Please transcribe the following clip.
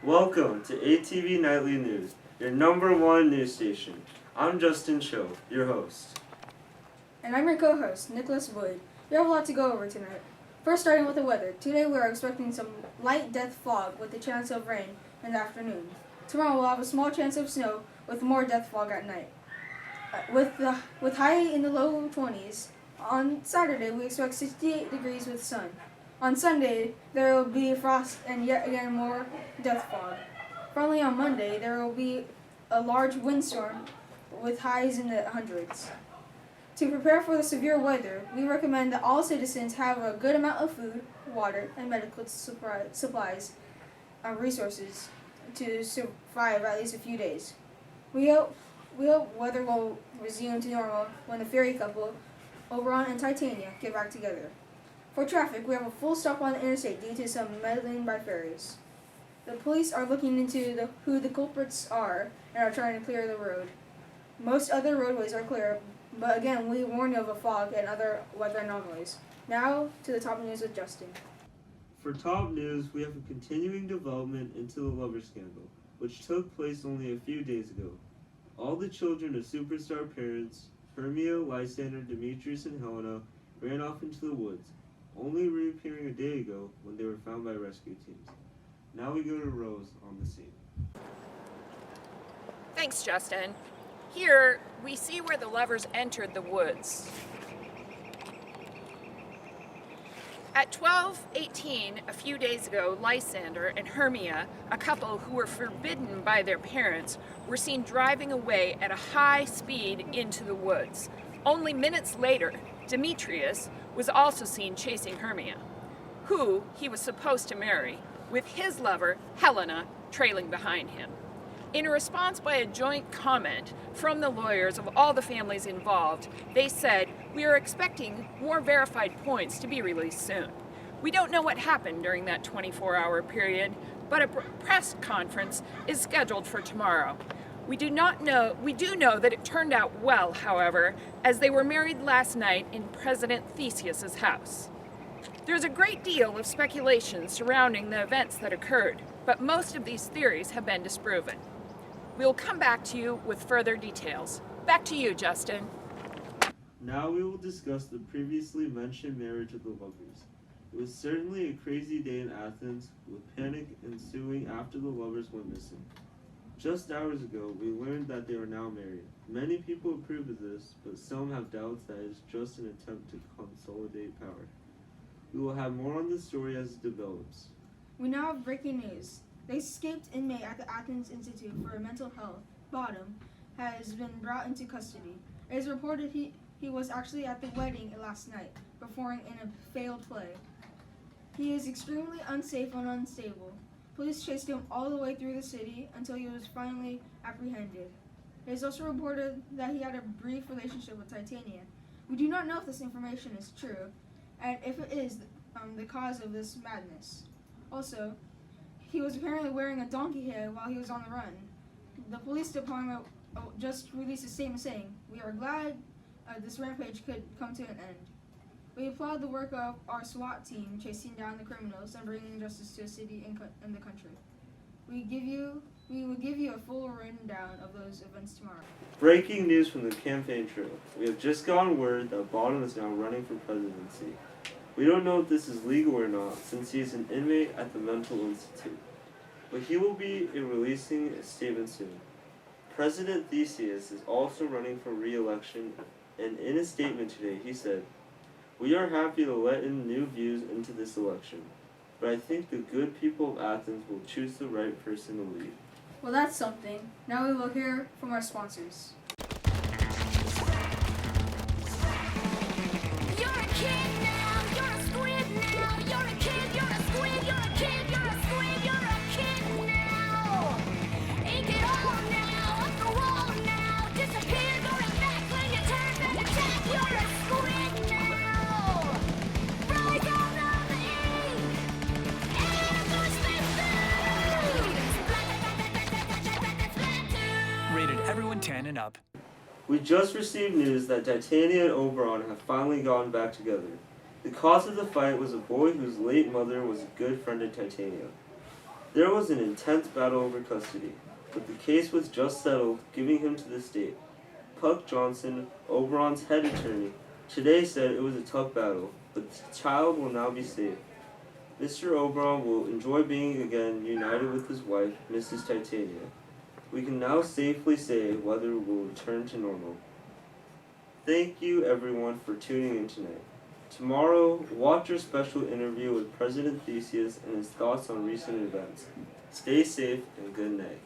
Welcome to ATV Nightly News, your #1 news station. I'm Justin Cho, your host. And I'm your co-host, Nicholas Wood. We have a lot to go over tonight. First, starting with the weather. Today we are expecting some light death fog with a chance of rain in the afternoon. Tomorrow we'll have a small chance of snow with more death fog at night. With high in the low 20s. On Saturday we expect 68 degrees with sun. On Sunday there will be frost and yet again more death fog. Finally on Monday there will be a large windstorm with highs in the hundreds. To prepare for the severe weather, we recommend that all citizens have a good amount of food, water, and medical supplies resources to survive at least a few days. We hope weather will resume to normal when the ferry couple, Oberon and Titania, get back together. For traffic, we have a full stop on the interstate due to some meddling by ferries. The police are looking into who the culprits are and are trying to clear the road. Most other roadways are clear, but again, we warn you of a fog and other weather anomalies. Now, to the top news with Justin. For top news, we have a continuing development into the lover scandal, which took place only a few days ago. All the children of superstar parents, Hermia, Lysander, Demetrius, and Helena, ran off into the woods, only reappearing a day ago when they were found by rescue teams. Now we go to Rose on the scene. Thanks, Justin. Here, we see where the lovers entered the woods. At 12:18, a few days ago, Lysander and Hermia, a couple who were forbidden by their parents, were seen driving away at a high speed into the woods. Only minutes later, Demetrius was also seen chasing Hermia, who he was supposed to marry, with his lover, Helena, trailing behind him. In a response by a joint comment from the lawyers of all the families involved, they said, "We are expecting more verified points to be released soon." We don't know what happened during that 24-hour period, but a press conference is scheduled for tomorrow. We do know that it turned out well, however, as they were married last night in President Theseus's house. There's a great deal of speculation surrounding the events that occurred, but most of these theories have been disproven. We'll come back to you with further details. Back to you, Justin. Now we will discuss the previously mentioned marriage of the lovers. It was certainly a crazy day in Athens, with panic ensuing after the lovers went missing. Just hours ago, we learned that they are now married. Many people approve of this, but some have doubts that it is just an attempt to consolidate power. We will have more on this story as it develops. We now have breaking news. The escaped inmate at the Athens Institute for Mental Health, Bottom, has been brought into custody. It is reported he was actually at the wedding last night, performing in a failed play. He is extremely unsafe and unstable. Police chased him all the way through the city until he was finally apprehended. It is also reported that he had a brief relationship with Titania. We do not know if this information is true, and if it is the cause of this madness. Also, he was apparently wearing a donkey head while he was on the run. The police department just released a statement saying, "We are glad this rampage could come to an end. We applaud the work of our SWAT team chasing down the criminals and bringing justice to a city and the country. We will give you a full rundown of those events tomorrow." Breaking news from the campaign trail. We have just gotten word that Bottom is now running for presidency. We don't know if this is legal or not, since he is an inmate at the Mental Institute. But he will be releasing a statement soon. President Theseus is also running for re-election, and in a statement today he said, "We are happy to let in new views into this election, but I think the good people of Athens will choose the right person to lead." Well, that's something. Now we will hear from our sponsors. Rated everyone 10 and up. We just received news that Titania and Oberon have finally gotten back together. The cause of the fight was a boy whose late mother was a good friend of Titania. There was an intense battle over custody, but the case was just settled, giving him to the state. Puck Johnson, Oberon's head attorney, today said it was a tough battle, but the child will now be safe. Mr. Oberon will enjoy being again united with his wife, Mrs. Titania. We can now safely say weather will return to normal. Thank you everyone for tuning in tonight. Tomorrow, watch our special interview with President Theseus and his thoughts on recent events. Stay safe and good night.